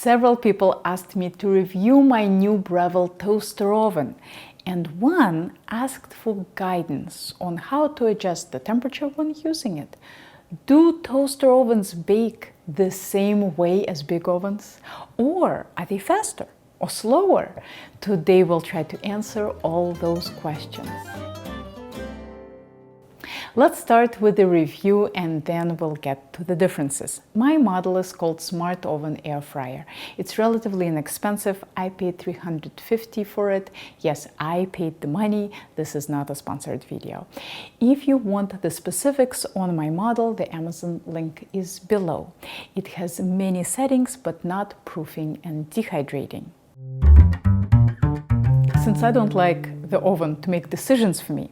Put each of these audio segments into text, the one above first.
Several people asked me to review my new Breville toaster oven, and one asked for guidance on how to adjust the temperature when using it. Do toaster ovens bake the same way as big ovens? Or are they faster or slower? Today we'll try to answer all those questions. Let's start with the review and then we'll get to the differences. My model is called Smart Oven Air Fryer. It's relatively inexpensive. I paid $350 for it. Yes, I paid the money. This is not a sponsored video. If you want the specifics on my model, the Amazon link is below. It has many settings, but not proofing and dehydrating. Since I don't like the oven to make decisions for me,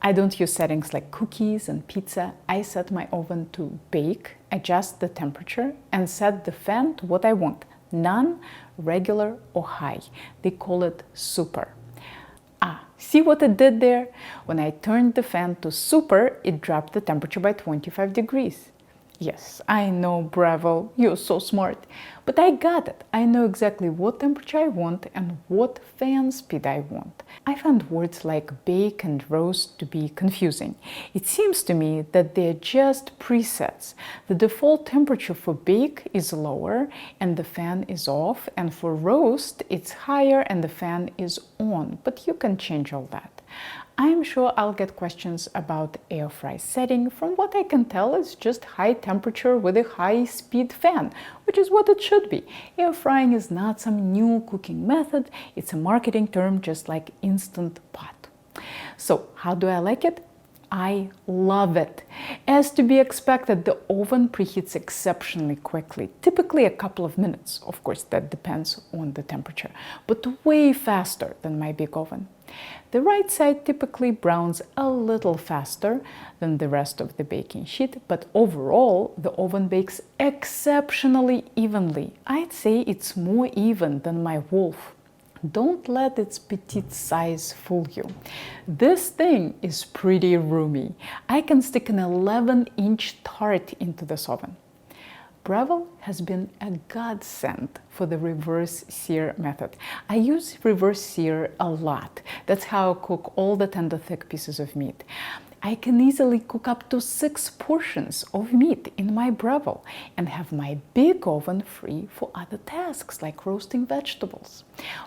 I don't use settings like cookies and pizza. I set my oven to bake, adjust the temperature, and set the fan to what I want: none, regular, or high. They call it super. See what it did there? When I turned the fan to super, it dropped the temperature by 25 degrees. Yes, I know, Breville, you're so smart. But I got it. I know exactly what temperature I want and what fan speed I want. I found words like bake and roast to be confusing. It seems to me that they're just presets. The default temperature for bake is lower and the fan is off, and for roast it's higher and the fan is on, but you can change all that. I'm sure I'll get questions about air fry setting. From what I can tell, it's just high temperature with a high speed fan, which is what it should be. Air frying is not some new cooking method. It's a marketing term just like Instant Pot. So how do I like it? I love it. As to be expected, the oven preheats exceptionally quickly, typically a couple of minutes. Of course, that depends on the temperature, but way faster than my big oven. The right side typically browns a little faster than the rest of the baking sheet, but overall, the oven bakes exceptionally evenly. I'd say it's more even than my Wolf. Don't let its petite size fool you. This thing is pretty roomy. I can stick an 11-inch tart into this oven. Breville has been a godsend for the reverse sear method. I use reverse sear a lot. That's how I cook all the tender thick pieces of meat. I can easily cook up to 6 portions of meat in my Breville and have my big oven free for other tasks like roasting vegetables.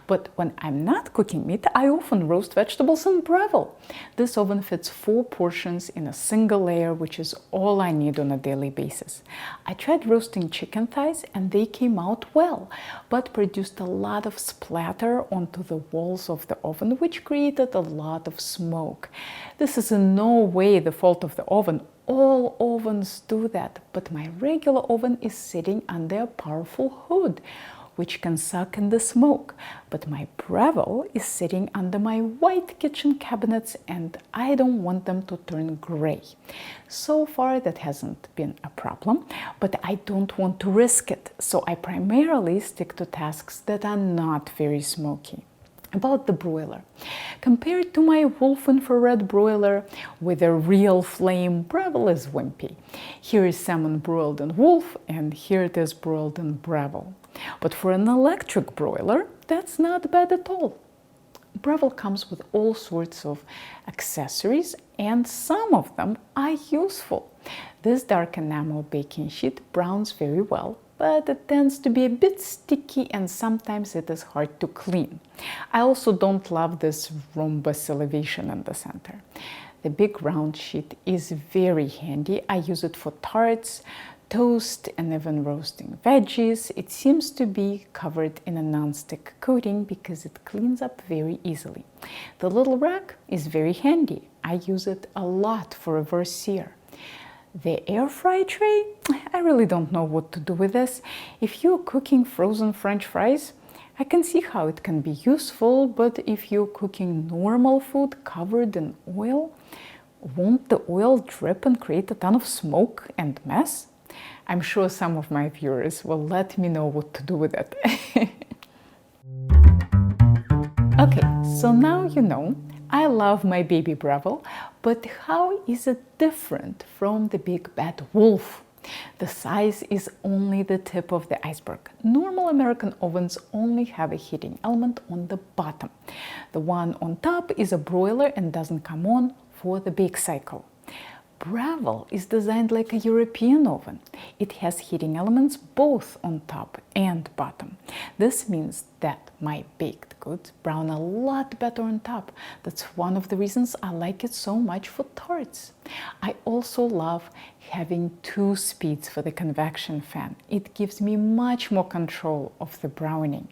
But when I'm not cooking meat, I often roast vegetables in Breville. This oven fits 4 portions in a single layer, which is all I need on a daily basis. I tried roasting chicken thighs and they came out well, but produced a lot of splatter onto the walls of the oven, which created a lot of smoke. This is in no way the fault of the oven. All ovens do that, but my regular oven is sitting under a powerful hood, which can suck in the smoke. But my Breville is sitting under my white kitchen cabinets and I don't want them to turn gray. So far that hasn't been a problem, but I don't want to risk it, so I primarily stick to tasks that are not very smoky. About the broiler. Compared to my Wolf infrared broiler with a real flame, Breville is wimpy. Here is salmon broiled in Wolf and here it is broiled in Breville. But for an electric broiler, that's not bad at all. Breville comes with all sorts of accessories and some of them are useful. This dark enamel baking sheet browns very well, but it tends to be a bit sticky and sometimes it is hard to clean. I also don't love this rhombus elevation in the center. The big round sheet is very handy. I use it for tarts, toast, and even roasting veggies. It seems to be covered in a non-stick coating because it cleans up very easily. The little rack is very handy. I use it a lot for reverse sear. The air fry tray, I really don't know what to do with this. If you're cooking frozen French fries, I can see how it can be useful, but if you're cooking normal food covered in oil, won't the oil drip and create a ton of smoke and mess? I'm sure some of my viewers will let me know what to do with it. Okay, so now you know. I love my baby Breville, but how is it different from the big bad Wolf? The size is only the tip of the iceberg. Normal American ovens only have a heating element on the bottom. The one on top is a broiler and doesn't come on for the bake cycle. Breville is designed like a European oven. It has heating elements both on top and bottom. This means that my baked goods brown a lot better on top. That's one of the reasons I like it so much for tarts. I also love having 2 speeds for the convection fan. It gives me much more control of the browning.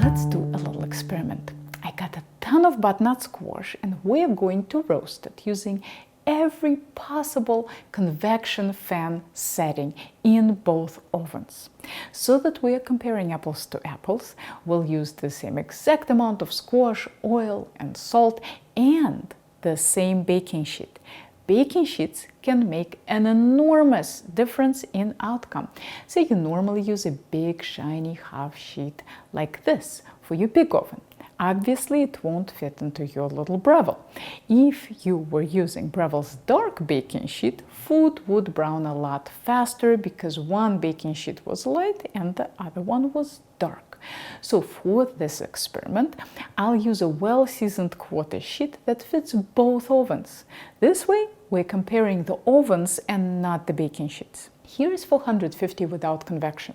Let's do a little experiment. I got a ton of butternut squash and we're going to roast it using every possible convection fan setting in both ovens. So that we are comparing apples to apples, we'll use the same exact amount of squash, oil, and salt, and the same baking sheet. Baking sheets can make an enormous difference in outcome. Say you normally use a big, shiny half sheet like this for your big oven. Obviously, it won't fit into your little Breville. If you were using Breville's dark baking sheet, food would brown a lot faster because one baking sheet was light and the other one was dark. So for this experiment, I'll use a well-seasoned quarter sheet that fits both ovens. This way, we're comparing the ovens and not the baking sheets. Here is 450 without convection.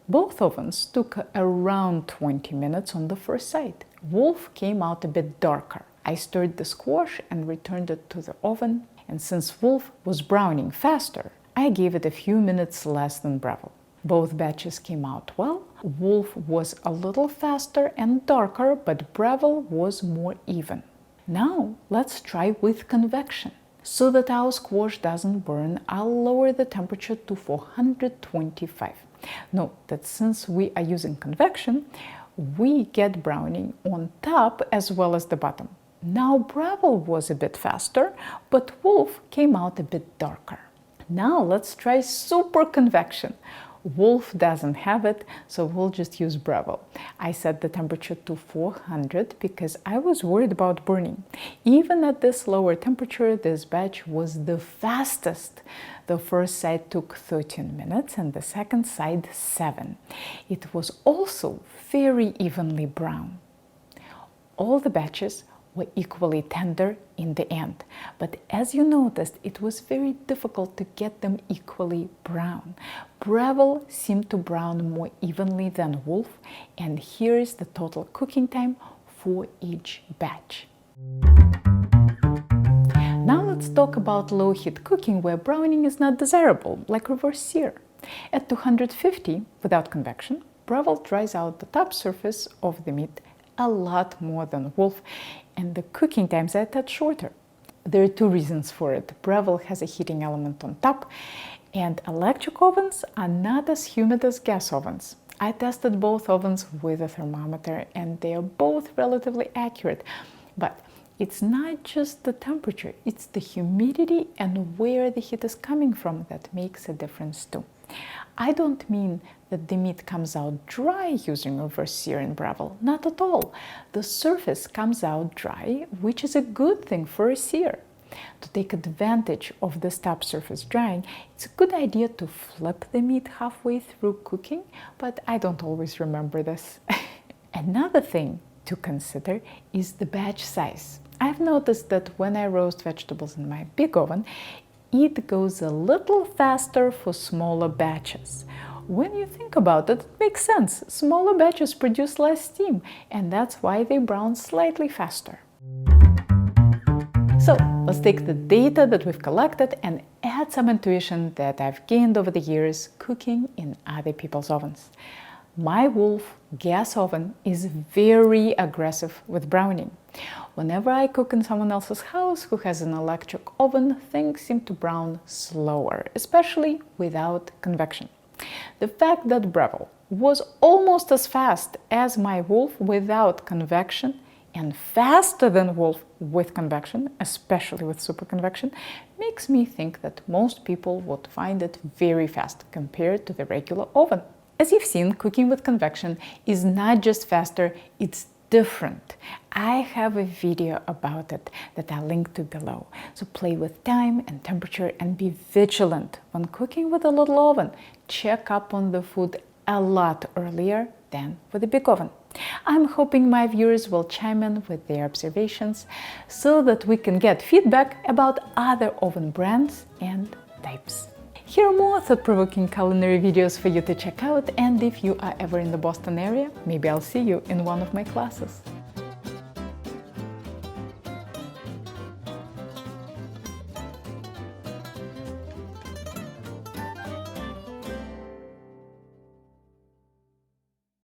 Both ovens took around 20 minutes on the first side. Wolf came out a bit darker. I stirred the squash and returned it to the oven, and since Wolf was browning faster, I gave it a few minutes less than Breville. Both batches came out well. Wolf was a little faster and darker, but Breville was more even. Now let's try with convection. So that our squash doesn't burn, I'll lower the temperature to 425. Note that since we are using convection, we get browning on top as well as the bottom. Now Breville was a bit faster, but Wolf came out a bit darker. Now let's try super convection. Wolf doesn't have it, so we'll just use Breville. I set the temperature to 400 because I was worried about burning. Even at this lower temperature, this batch was the fastest. The first side took 13 minutes and the second side 7. It was also very evenly brown. All the batches were equally tender in the end, but as you noticed, it was very difficult to get them equally brown. Breville seemed to brown more evenly than Wolf, and here is the total cooking time for each batch. Now let's talk about low heat cooking where browning is not desirable, like reverse sear. At 250, without convection, Breville dries out the top surface of the meat a lot more than Wolf, and the cooking times are a tad shorter. There are 2 reasons for it. Breville has a heating element on top, and electric ovens are not as humid as gas ovens. I tested both ovens with a thermometer, and they are both relatively accurate. But it's not just the temperature, it's the humidity and where the heat is coming from that makes a difference too. I don't mean that the meat comes out dry using reverse sear in Breville, not at all. The surface comes out dry, which is a good thing for a sear. To take advantage of this top surface drying, it's a good idea to flip the meat halfway through cooking, but I don't always remember this. Another thing to consider is the batch size. I've noticed that when I roast vegetables in my big oven, it goes a little faster for smaller batches. When you think about it, it makes sense. Smaller batches produce less steam, and that's why they brown slightly faster. So let's take the data that we've collected and add some intuition that I've gained over the years cooking in other people's ovens. My Wolf gas oven is very aggressive with browning. Whenever I cook in someone else's house who has an electric oven, things seem to brown slower, especially without convection. The fact that Breville was almost as fast as my Wolf without convection and faster than Wolf with convection, especially with super convection, makes me think that most people would find it very fast compared to the regular oven. As you've seen, cooking with convection is not just faster, it's different. I have a video about it that I'll link to below. So play with time and temperature and be vigilant when cooking with a little oven. Check up on the food a lot earlier than with a big oven. I'm hoping my viewers will chime in with their observations so that we can get feedback about other oven brands and types. Here are more thought-provoking culinary videos for you to check out, and if you are ever in the Boston area, maybe I'll see you in one of my classes.